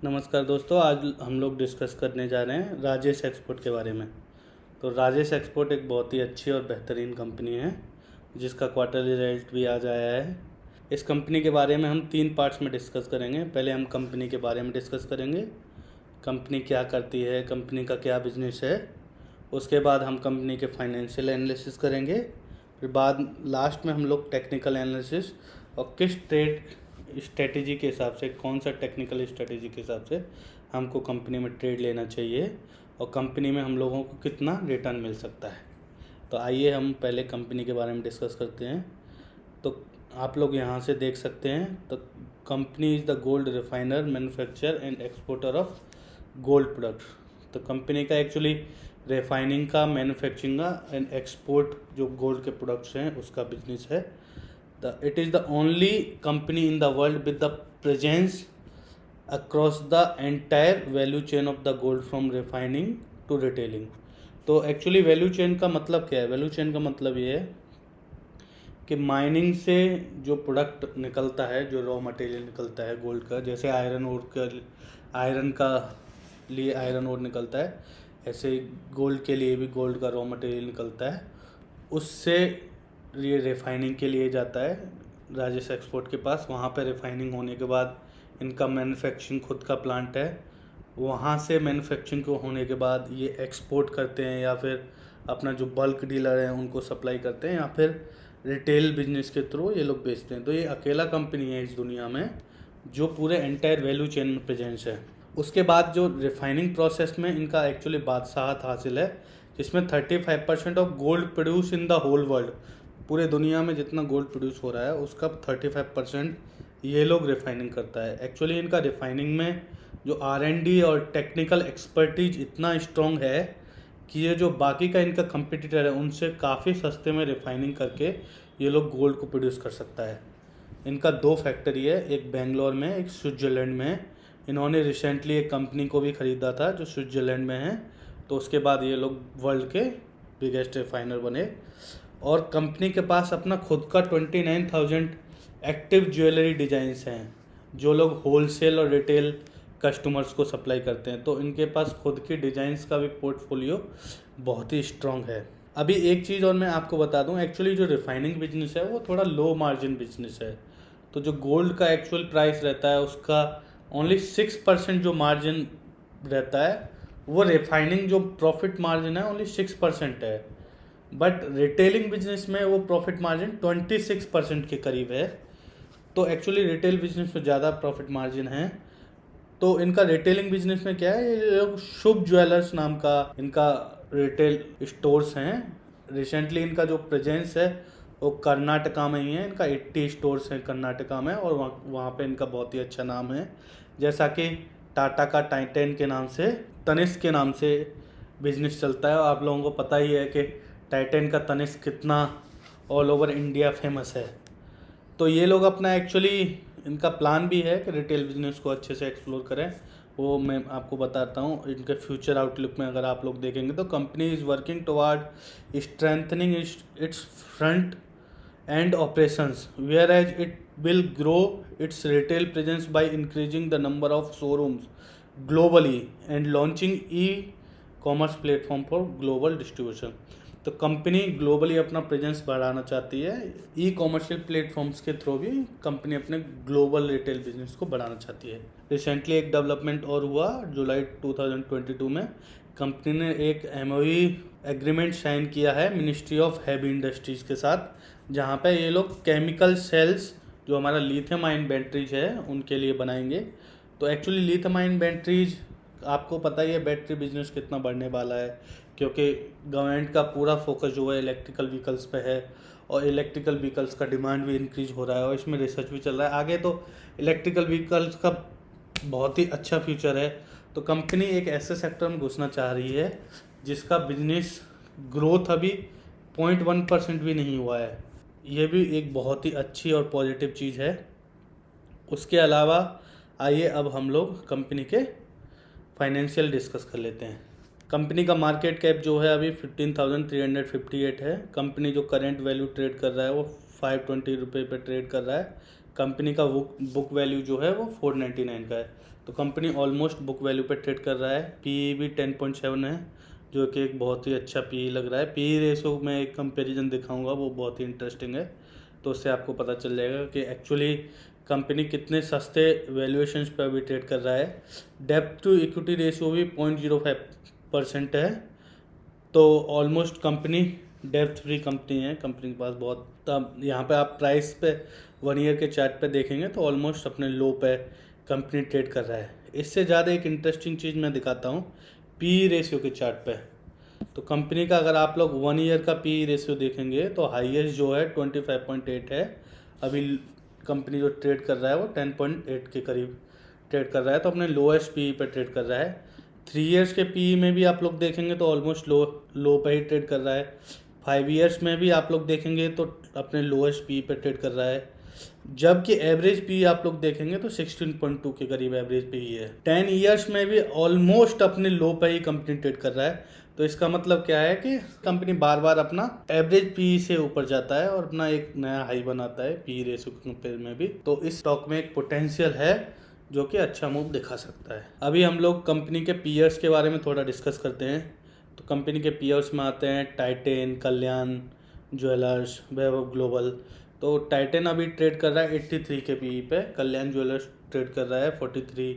नमस्कार दोस्तों, आज हम लोग डिस्कस करने जा रहे हैं राजेश एक्सपोर्ट के बारे में। तो राजेश एक्सपोर्ट एक बहुत ही अच्छी और बेहतरीन कंपनी है जिसका क्वार्टरली रिजल्ट भी आज आया है। इस कंपनी के बारे में हम 3 पार्ट्स में डिस्कस करेंगे। पहले हम कंपनी के बारे में डिस्कस करेंगे, कंपनी क्या करती है, कंपनी का क्या बिजनेस है। उसके बाद हम कंपनी के फाइनेंशियल एनालिसिस करेंगे। फिर बाद लास्ट में हम लोग टेक्निकल एनालिसिस और किस ट्रेड स्ट्रेटेजी के हिसाब से, कौन सा टेक्निकल स्ट्रेटेजी के हिसाब से हमको कंपनी में ट्रेड लेना चाहिए और कंपनी में हम लोगों को कितना रिटर्न मिल सकता है। तो आइए हम पहले कंपनी के बारे में डिस्कस करते हैं। तो आप लोग यहाँ से देख सकते हैं, तो company is the gold refiner, manufacture and exporter of gold product. तो कंपनी का एक्चुअली रिफाइनिंग का, मैन्युफैक्चरिंग का एंड एक्सपोर्ट जो गोल्ड के प्रोडक्ट्स हैं उसका बिजनेस है। It is the only company in the world with the presence across the entire value chain of the gold from refining to retailing। तो actually value chain का मतलब क्या है? वैल्यू चेन का मतलब ये है कि माइनिंग से जो प्रोडक्ट निकलता है, जो रॉ मटेरियल निकलता है गोल्ड का, जैसे आयरन का लिए आयरन ओर निकलता है, ऐसे ही गोल्ड के लिए भी गोल्ड का रॉ मटेरियल निकलता है। उससे ये रिफाइनिंग के लिए जाता है राजेश एक्सपोर्ट के पास। वहाँ पे रिफाइनिंग होने के बाद इनका मैन्युफैक्चरिंग खुद का प्लांट है। वहाँ से मैन्युफैक्चरिंग को होने के बाद ये एक्सपोर्ट करते हैं या फिर अपना जो बल्क डीलर हैं उनको सप्लाई करते हैं या फिर रिटेल बिजनेस के थ्रू ये लोग बेचते हैं। तो ये अकेला कंपनी है इस दुनिया में जो पूरे एंटायर वैल्यू चेन में प्रेजेंस है। उसके बाद जो रिफाइनिंग प्रोसेस में इनका एक्चुअली बादशाहत हासिल है, जिसमें 35% of gold produce in the whole world, पूरे दुनिया में जितना गोल्ड प्रोड्यूस हो रहा है उसका 35% ये लोग रिफाइनिंग करता है। एक्चुअली इनका रिफाइनिंग में जो R&D और टेक्निकल एक्सपर्टीज इतना स्ट्रॉन्ग है कि ये जो बाकी का इनका कंपटीटर है उनसे काफ़ी सस्ते में रिफाइनिंग करके ये लोग गोल्ड को प्रोड्यूस कर सकता है। इनका 2 फैक्ट्री है, एक बेंगलोर में, एक स्विट्ज़रलैंड में। इन्होंने रिसेंटली एक कंपनी को भी ख़रीदा था जो स्विट्ज़रलैंड में है। तो उसके बाद ये लोग वर्ल्ड के बिगेस्ट रिफाइनर बने। और कंपनी के पास अपना खुद का 29,000 एक्टिव ज्वेलरी डिज़ाइंस हैं जो लोग होलसेल और रिटेल कस्टमर्स को सप्लाई करते हैं। तो इनके पास खुद की डिज़ाइंस का भी पोर्टफोलियो बहुत ही स्ट्रॉन्ग है। अभी एक चीज़ और मैं आपको बता दूं, एक्चुअली जो रिफाइनिंग बिजनेस है वो थोड़ा लो मार्जिन बिजनेस है। तो जो गोल्ड का एक्चुअल प्राइस रहता है उसका ओनली 6% जो मार्जिन रहता है, वो रिफाइनिंग जो प्रॉफिट मार्जिन है ओनली 6% है। बट रिटेलिंग बिजनेस में वो प्रॉफिट मार्जिन 26% के करीब है। तो एक्चुअली रिटेल बिजनेस में ज़्यादा प्रॉफिट मार्जिन है। तो इनका रिटेलिंग बिजनेस में क्या है, ये लोग शुभ ज्वेलर्स नाम का इनका रिटेल स्टोर्स हैं। रिसेंटली इनका जो प्रेजेंस है वो कर्नाटका में ही है। इनका 80 स्टोर्स हैं कर्नाटका में और वहाँ पे इनका बहुत ही अच्छा नाम है। जैसा कि टाटा का टाइटन के नाम से, तनिष्क के नाम से बिजनेस चलता है। और आप लोगों को पता ही है कि टाइटन का तनिष्क कितना ऑल ओवर इंडिया फेमस है। तो ये लोग अपना एक्चुअली इनका प्लान भी है कि रिटेल बिजनेस को अच्छे से एक्सप्लोर करें। वो मैं आपको बताता हूँ इनके फ्यूचर आउटलुक में। अगर आप लोग देखेंगे तो company is working toward strengthening its front end operations, where as it will grow its retail presence by increasing the number of showrooms globally and launching e commerce platform for global distribution. तो company globally अपना presence बढ़ाना चाहती है। E commercial platforms के through भी company अपने global retail business को बढ़ाना चाहती है। रिसेंटली एक डेवलपमेंट और हुआ, जुलाई 2022 में कंपनी ने एक MOU एग्रीमेंट साइन किया है मिनिस्ट्री ऑफ हैवी इंडस्ट्रीज़ के साथ, जहाँ पे ये लोग केमिकल सेल्स जो हमारा लिथियम आयन बैटरीज है उनके लिए बनाएंगे। तो एक्चुअली लिथियम आयन बैटरीज, आपको पता ही है बैटरी बिजनेस कितना बढ़ने वाला है, क्योंकि गवर्नमेंट का पूरा फोकस जो है इलेक्ट्रिकल व्हीकल्स पे है और इलेक्ट्रिकल व्हीकल्स का डिमांड भी इंक्रीज हो रहा है और इसमें रिसर्च भी चल रहा है। आगे तो इलेक्ट्रिकल व्हीकल्स का बहुत ही अच्छा फ्यूचर है। तो कंपनी एक ऐसे सेक्टर में घुसना चाह रही है जिसका बिजनेस ग्रोथ अभी 0.1% भी नहीं हुआ है। ये भी एक बहुत ही अच्छी और पॉजिटिव चीज़ है। उसके अलावा आइए अब हम लोग कंपनी के फाइनेंशियल डिस्कस कर लेते हैं। कंपनी का मार्केट कैप जो है अभी 15,358 है। कंपनी जो करंट वैल्यू ट्रेड कर रहा है वो 520 रुपये पे ट्रेड कर रहा है। कंपनी का बुक वैल्यू जो है वो 499 का है। तो कंपनी ऑलमोस्ट बुक वैल्यू पे ट्रेड कर रहा है। पीई भी 10.7 है, जो कि एक बहुत ही अच्छा पीई लग रहा है। पीई रेशो में एक कंपैरिजन दिखाऊंगा, वो बहुत ही इंटरेस्टिंग है, तो उससे आपको पता चल जाएगा कि एक्चुअली कंपनी कितने सस्ते वैल्यूएशंस पे अभी ट्रेड कर रहा है। डेब्ट टू इक्विटी रेशियो भी 0.05% है, तो ऑलमोस्ट कंपनी डेब्ट फ्री कंपनी है। कंपनी के पास बहुत, तब यहाँ पे आप प्राइस पे 1 ईयर के चार्ट पे देखेंगे तो ऑलमोस्ट अपने लो पे कंपनी ट्रेड कर रहा है। इससे ज़्यादा एक इंटरेस्टिंग चीज़ मैं दिखाता हूँ पी रेशियो के चार्ट पे। तो कंपनी का अगर आप लोग 1 ईयर का पी रेशियो देखेंगे तो हाईएस्ट जो है 25.8 है। अभी कंपनी जो ट्रेड कर रहा है वो 10.8 के करीब ट्रेड कर रहा है, तो अपने लोएस्ट पी पे ट्रेड कर रहा है। 3 ईयर्स के पी में भी आप लोग देखेंगे तो ऑलमोस्ट लो पे ही ट्रेड कर रहा है। 5 ईयर्स में भी आप लोग देखेंगे तो अपने लोएस्ट पी पे ट्रेड कर रहा है, जबकि एवरेज पी आप लोग देखेंगे तो 16.2 के करीब एवरेज पी है। 10 ईयर्स में भी ऑलमोस्ट अपने लो पे ही कंपनी ट्रेड कर रहा है। तो इसका मतलब क्या है कि कंपनी बार बार अपना एवरेज पी से ऊपर जाता है और अपना एक नया हाई बनाता है पी रेशियो कंपेयर में भी। तो इस स्टॉक में एक पोटेंशियल है जो कि अच्छा मूव दिखा सकता है। अभी हम लोग कंपनी के पीयर्स के बारे में थोड़ा डिस्कस करते हैं। तो कंपनी के पीयर्स में आते हैं टाइटेन, कल्याण ज्वेलर्स, वैभव ग्लोबल। तो टाइटेन अभी ट्रेड कर रहा है 83 के पीई पे, कल्याण ज्वेलर्स ट्रेड कर रहा है 43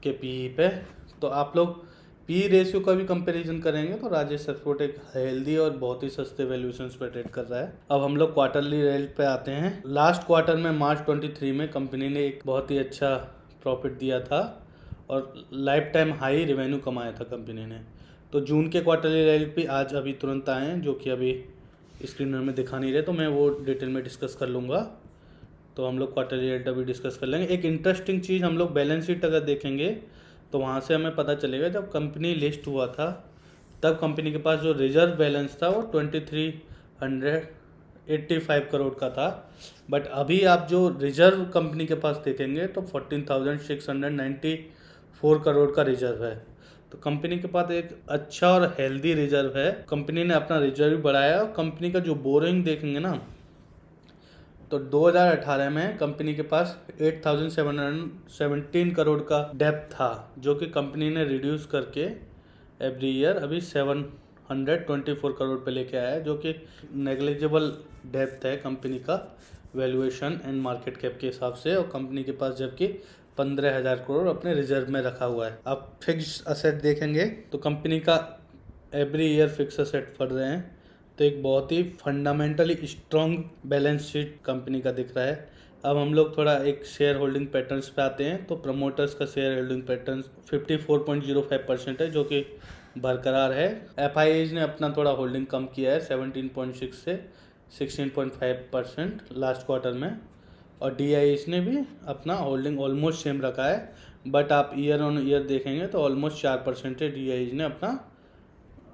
के पीई पे। तो आप लोग पी रेशियो का भी कंपैरिजन करेंगे तो राजेश एक्सपोर्ट एक हेल्दी और बहुत ही सस्ते वैल्यूएशंस पे ट्रेड कर रहा है। अब हम लोग क्वार्टरली रिजल्ट पे आते हैं। लास्ट क्वार्टर में मार्च 23 में कंपनी ने एक बहुत ही अच्छा प्रॉफिट दिया था और लाइफ टाइम हाई रेवेन्यू कमाया था कंपनी ने। तो जून के क्वार्टरली रिजल्ट भी आज अभी तुरंत आए हैं, जो कि अभी स्क्रीन में दिखा नहीं रहे, तो मैं वो डिटेल में डिस्कस कर लूँगा। तो हम लोग क्वार्टरली रिजल्ट अभी डिस्कस कर लेंगे। एक इंटरेस्टिंग चीज़, हम लोग बैलेंस शीट अगर देखेंगे तो वहाँ से हमें पता चलेगा जब कंपनी लिस्ट हुआ था तब कंपनी के पास जो रिजर्व बैलेंस था वो 2385 करोड़ का था। बट अभी आप जो रिजर्व कंपनी के पास देखेंगे तो 14,694 करोड़ का रिजर्व है। तो कंपनी के पास एक अच्छा और हेल्दी रिजर्व है। कंपनी ने अपना रिजर्व बढ़ाया और कंपनी का जो बोरिंग देखेंगे ना तो 2018 में कंपनी के पास 8,717 करोड़ का डेब्ट था, जो कि कंपनी ने रिड्यूस करके एवरी ईयर अभी 724 करोड़ पे लेके आया है, जो कि नेग्लिजिबल डेब्ट है कंपनी का वैल्यूएशन एंड मार्केट कैप के हिसाब से। और कंपनी के पास जबकि 15,000 करोड़ अपने रिजर्व में रखा हुआ है। अब फिक्स असेट देखेंगे तो कंपनी का एवरी ईयर फिक्स असेट बढ़ रहे हैं, तो एक बहुत ही fundamentally strong balance sheet company का दिख रहा है। अब हम लोग थोड़ा एक शेयर होल्डिंग पैटर्न्स पे आते हैं। तो प्रमोटर्स का शेयर होल्डिंग पैटर्न 54.05% है, जो कि बरकरार है। एफआईआईज ने अपना थोड़ा होल्डिंग कम किया है 17.6 से 16.5% लास्ट क्वार्टर में, और डीआईएस ने भी अपना होल्डिंग ऑलमोस्ट सेम रखा है। बट आप ईयर ऑन ईयर देखेंगे तो ऑलमोस्ट 4% डीआईएस ने अपना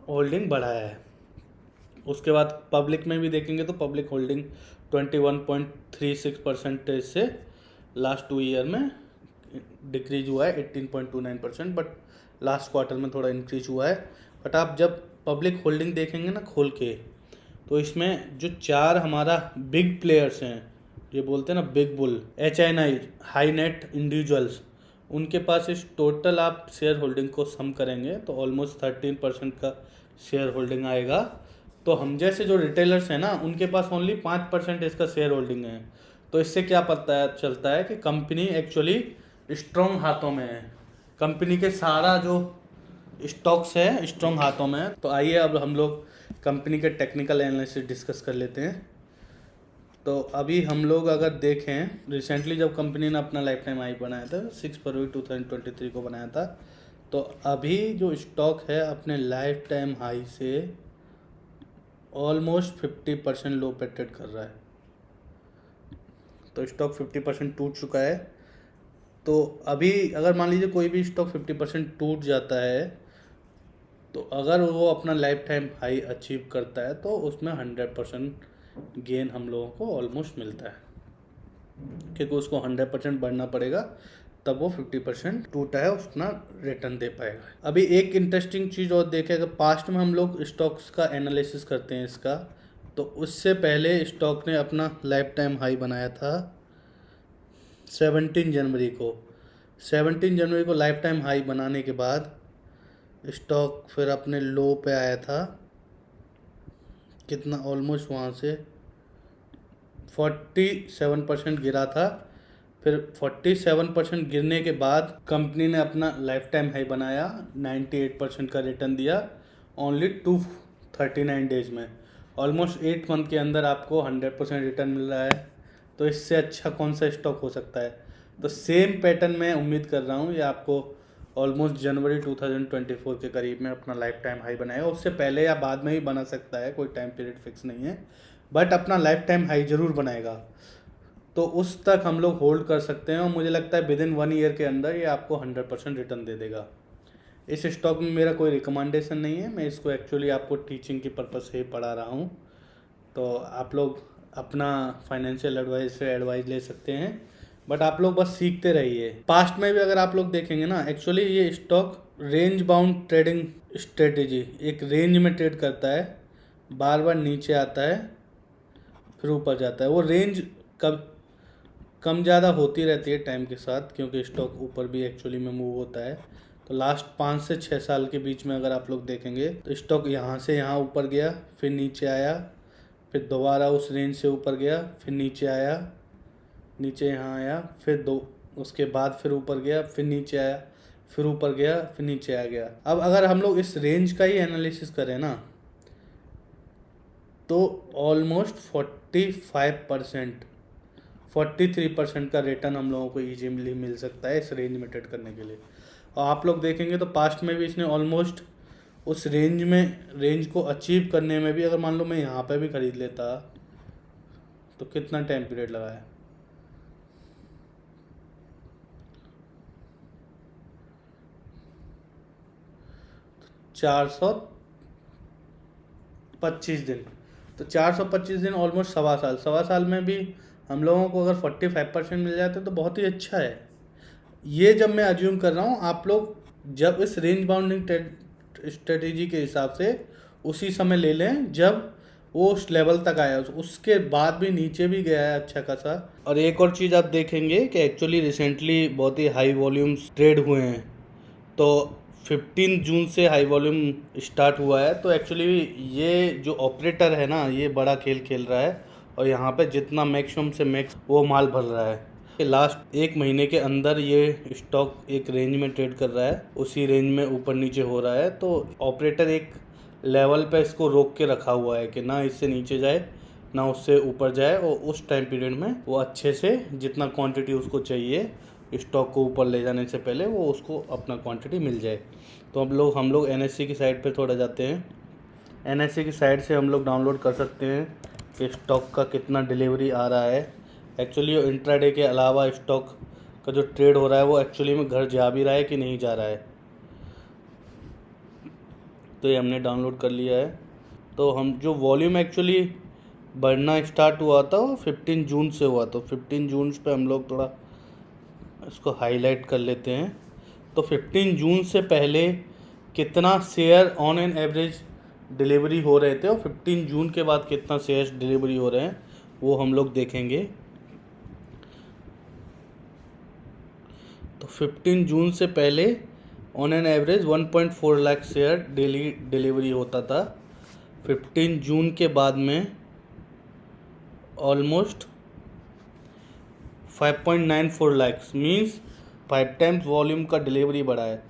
होल्डिंग बढ़ाया है। उसके बाद पब्लिक में भी देखेंगे तो पब्लिक होल्डिंग 21.36% से लास्ट 2 ईयर में डिक्रीज हुआ है 18.29%, बट लास्ट क्वार्टर में थोड़ा इंक्रीज हुआ है। बट आप जब पब्लिक होल्डिंग देखेंगे ना खोल के, तो इसमें जो 4 हमारा बिग प्लेयर्स हैं, ये बोलते हैं ना big bull, HNI high net individuals, उनके पास इस टोटल आप शेयर होल्डिंग को सम करेंगे तो ऑलमोस्ट 13% का शेयर होल्डिंग आएगा। तो हम जैसे जो रिटेलर्स हैं ना उनके पास ओनली 5% इसका शेयर होल्डिंग है। तो इससे क्या पता चलता है कि कंपनी एक्चुअली स्ट्रॉन्ग हाथों में है। कंपनी के सारा जो स्टॉक्स है स्ट्रॉन्ग हाथों में है। तो आइए अब हम लोग कंपनी के टेक्निकल एनालिसिस डिस्कस कर लेते हैं। तो अभी हम लोग अगर देखें रिसेंटली जब कंपनी ने अपना लाइफ टाइम हाई बनाया था 6 फरवरी 2023 को बनाया था, तो अभी जो स्टॉक है अपने लाइफ टाइम हाई से ऑलमोस्ट 50% लो पे ट्रेड कर रहा है। तो स्टॉक 50% टूट चुका है। तो अभी अगर मान लीजिए कोई भी स्टॉक 50% टूट जाता है तो अगर वो अपना लाइफ टाइम हाई अचीव करता है तो उसमें 100% गेन हम लोगों को ऑलमोस्ट मिलता है, क्योंकि उसको 100% बढ़ना पड़ेगा तब वो 50% टूटा है उतना रिटर्न दे पाएगा। अभी एक इंटरेस्टिंग चीज़ और देखें, पास्ट में हम लोग स्टॉक्स का एनालिसिस करते हैं इसका, तो उससे पहले स्टॉक ने अपना लाइफ टाइम हाई बनाया था 17 जनवरी को 17 जनवरी को लाइफ टाइम हाई बनाने के बाद स्टॉक फिर अपने लो पे आया था, कितना ऑलमोस्ट वहाँ से 47% गिरा था। फिर 47% गिरने के बाद कंपनी ने अपना लाइफ टाइम हाई बनाया, 98% का रिटर्न दिया ओनली 239 डेज में। ऑलमोस्ट 8 मंथ के अंदर आपको 100% रिटर्न मिल रहा है। तो इससे अच्छा कौन सा स्टॉक हो सकता है। तो सेम पैटर्न मैं उम्मीद कर रहा हूँ ये आपको ऑलमोस्ट जनवरी 2024 के करीब में अपना लाइफ टाइम हाई बनाएगा। उससे पहले या बाद में भी बना सकता है, कोई टाइम पीरियड फिक्स नहीं है, बट अपना लाइफ टाइम हाई ज़रूर बनाएगा। तो उस तक हम लोग होल्ड कर सकते हैं और मुझे लगता है विद इन 1 ईयर के अंदर ये आपको 100% रिटर्न दे देगा। इस स्टॉक में मेरा कोई रिकमेंडेशन नहीं है, मैं इसको एक्चुअली आपको टीचिंग की पर्पज़ से ही पढ़ा रहा हूँ। तो आप लोग अपना फाइनेंशियल एडवाइस से एडवाइस ले सकते हैं, बट आप लोग बस सीखते रहिए। पास्ट में भी अगर आप लोग देखेंगे ना, एक्चुअली ये stock range bound trading strategy, एक रेंज में ट्रेड करता है, बार बार नीचे आता है फिर ऊपर जाता है। वो रेंज कम ज़्यादा होती रहती है टाइम के साथ, क्योंकि स्टॉक ऊपर भी एक्चुअली में मूव होता है। तो लास्ट 5 से 6 साल के बीच में अगर आप लोग देखेंगे तो स्टॉक यहाँ से यहाँ ऊपर गया, फिर नीचे आया, फिर दोबारा उस रेंज से ऊपर गया, फिर नीचे आया, नीचे यहाँ आया, फिर उसके बाद फिर ऊपर गया, फिर नीचे आया, फिर ऊपर गया, फिर नीचे आ गया। अब अगर हम लोग इस रेंज का ही एनालिसिस करें ना, तो ऑलमोस्ट 43% का रिटर्न हम लोगों को ईजीली मिल सकता है इस रेंज में ट्रेड करने के लिए। और आप लोग देखेंगे तो पास्ट में भी इसने ऑलमोस्ट उस रेंज को अचीव करने में भी, अगर मान लो मैं यहाँ पे भी खरीद लेता तो कितना टाइम पीरियड लगा है, 425 दिन। तो 425 दिन ऑलमोस्ट सवा साल में भी हम लोगों को अगर 45% मिल जाते तो बहुत ही अच्छा है। ये जब मैं अज्यूम कर रहा हूँ, आप लोग जब इस रेंज बाउंडिंग स्ट्रेटेजी के हिसाब से उसी समय ले लें जब वो उस लेवल तक आया, उसके बाद भी नीचे भी गया है अच्छा खासा। और एक और चीज़ आप देखेंगे कि एक्चुअली रिसेंटली बहुत ही हाई वॉल्यूम्स ट्रेड हुए हैं। तो 15 जून से हाई वॉल्यूम स्टार्ट हुआ है। तो एक्चुअली ये जो ऑपरेटर है ना, ये बड़ा खेल खेल रहा है और यहाँ पे जितना मैक्सिमम से मैक्स वो माल भर रहा है। लास्ट 1 महीने के अंदर ये स्टॉक एक रेंज में ट्रेड कर रहा है, उसी रेंज में ऊपर नीचे हो रहा है। तो ऑपरेटर एक लेवल पे इसको रोक के रखा हुआ है कि ना इससे नीचे जाए ना उससे ऊपर जाए, और उस टाइम पीरियड में वो अच्छे से जितना क्वांटिटी उसको चाहिए स्टॉक को ऊपर ले जाने से पहले वो उसको अपना क्वांटिटी मिल जाए। तो हम लोग NSE की साइट पे थोड़ा जाते हैं। NSE की साइट से हम लोग डाउनलोड कर सकते हैं कि स्टॉक का कितना डिलीवरी आ रहा है। एक्चुअली इंट्राडे के अलावा स्टॉक का जो ट्रेड हो रहा है वो एक्चुअली में घर जा भी रहा है कि नहीं जा रहा है। तो ये हमने डाउनलोड कर लिया है। तो हम जो वॉल्यूम एक्चुअली बढ़ना स्टार्ट हुआ था वो 15 जून से हुआ। तो 15 जून पे हम लोग थोड़ा इसको हाईलाइट कर लेते हैं। तो 15 जून से पहले कितना share on an average delivery हो रहे थे और 15 जून के बाद कितना शेयर्स डिलीवरी हो रहे हैं वो हम लोग देखेंगे। तो 15 जून से पहले on an average 1.4 lakh share daily delivery होता था। 15 जून के बाद में almost 5.94 lakh, means 5 times volume का डिलीवरी बढ़ा है।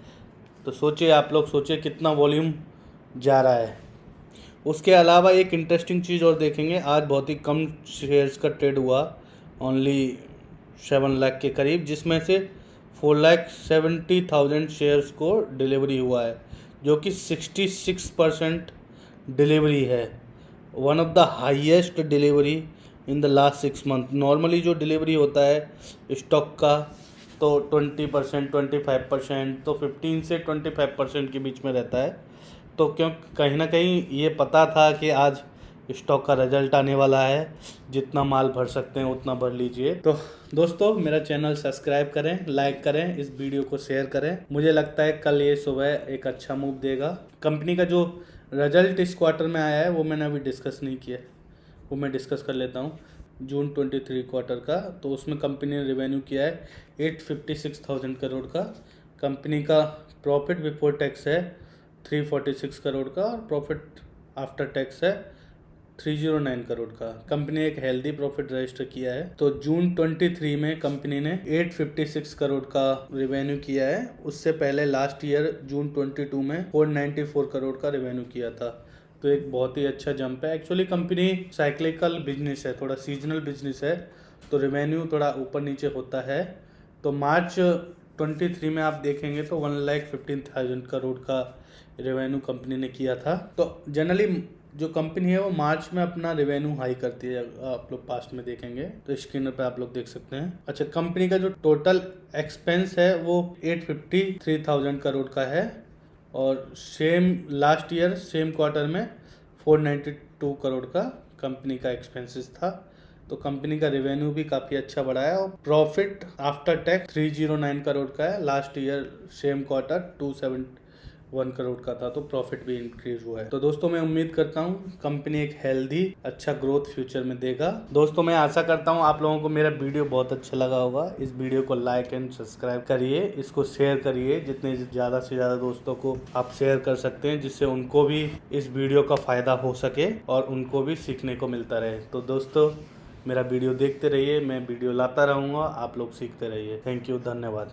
तो सोचिए, आप लोग सोचिए कितना वॉल्यूम जा रहा है। उसके अलावा एक इंटरेस्टिंग चीज़ और देखेंगे, आज बहुत ही कम शेयर्स का ट्रेड हुआ, ओनली 7 लाख के करीब, जिसमें से 4,70,000 शेयर्स को डिलीवरी हुआ है, जो कि 66% डिलीवरी है। One of the highest delivery in the last 6 month. Normally जो डिलीवरी होता है स्टॉक का तो 20%, 25%, तो 15 से 25% के बीच में रहता है। तो क्योंकि कहीं ना कहीं ये पता था कि आज स्टॉक का रिजल्ट आने वाला है, जितना माल भर सकते हैं उतना भर लीजिए। तो दोस्तों, मेरा चैनल सब्सक्राइब करें, लाइक करें, इस वीडियो को शेयर करें। मुझे लगता है कल ये सुबह एक अच्छा मूव देगा। कंपनी का जो रिजल्ट इस क्वार्टर में आया है वो मैंने अभी डिस्कस नहीं किया, वो मैं डिस्कस कर लेता हूँ। जून 23 क्वार्टर का, तो उसमें कंपनी ने रेवेन्यू किया है 856,000 करोड़ का। कंपनी का प्रॉफिट बिफोर टैक्स है 346 करोड़ का और प्रॉफिट आफ्टर टैक्स है 309 करोड़ का। कंपनी ने एक हेल्दी प्रॉफिट रजिस्टर किया है। तो जून 23 में कंपनी ने 856 करोड़ का रेवेन्यू किया है। उससे पहले लास्ट ईयर जून 22 में 494 करोड़ का रेवेन्यू किया था। तो एक बहुत ही अच्छा जंप है। एक्चुअली कंपनी साइक्लिकल बिजनेस है, थोड़ा सीजनल बिजनेस है, तो रेवेन्यू थोड़ा ऊपर नीचे होता है। तो मार्च 23 में आप देखेंगे तो 1,15,000 करोड़ का रेवेन्यू कंपनी ने किया था। तो जनरली जो कंपनी है वो मार्च में अपना रेवेन्यू हाई करती है। आप लोग पास्ट में देखेंगे तो स्क्रीन पे आप लोग देख सकते हैं। अच्छा, कंपनी का जो टोटल एक्सपेंस है वो 853,000 करोड़ का है और same last year same quarter में 492 करोड़ का कंपनी का एक्सपेंसेस था। तो कंपनी का रेवेन्यू भी काफ़ी अच्छा बढ़ा है और प्रॉफिट आफ्टर टैक्स 309 करोड़ का है। Last year same quarter 271 crore का था, तो प्रॉफिट भी इंक्रीज हुआ है। तो दोस्तों मैं उम्मीद करता हूँ कंपनी एक हेल्दी अच्छा ग्रोथ फ्यूचर में देगा। दोस्तों मैं आशा करता हूँ आप लोगों को मेरा वीडियो बहुत अच्छा लगा होगा। इस वीडियो को लाइक एंड सब्सक्राइब करिए, इसको शेयर करिए, जितने ज़्यादा से ज़्यादा दोस्तों को आप शेयर कर सकते हैं, जिससे उनको भी इस वीडियो का फ़ायदा हो सके और उनको भी सीखने को मिलता रहे। तो दोस्तों मेरा वीडियो देखते रहिए, मैं वीडियो लाता रहूँगा, आप लोग सीखते रहिए। थैंक यू, धन्यवाद।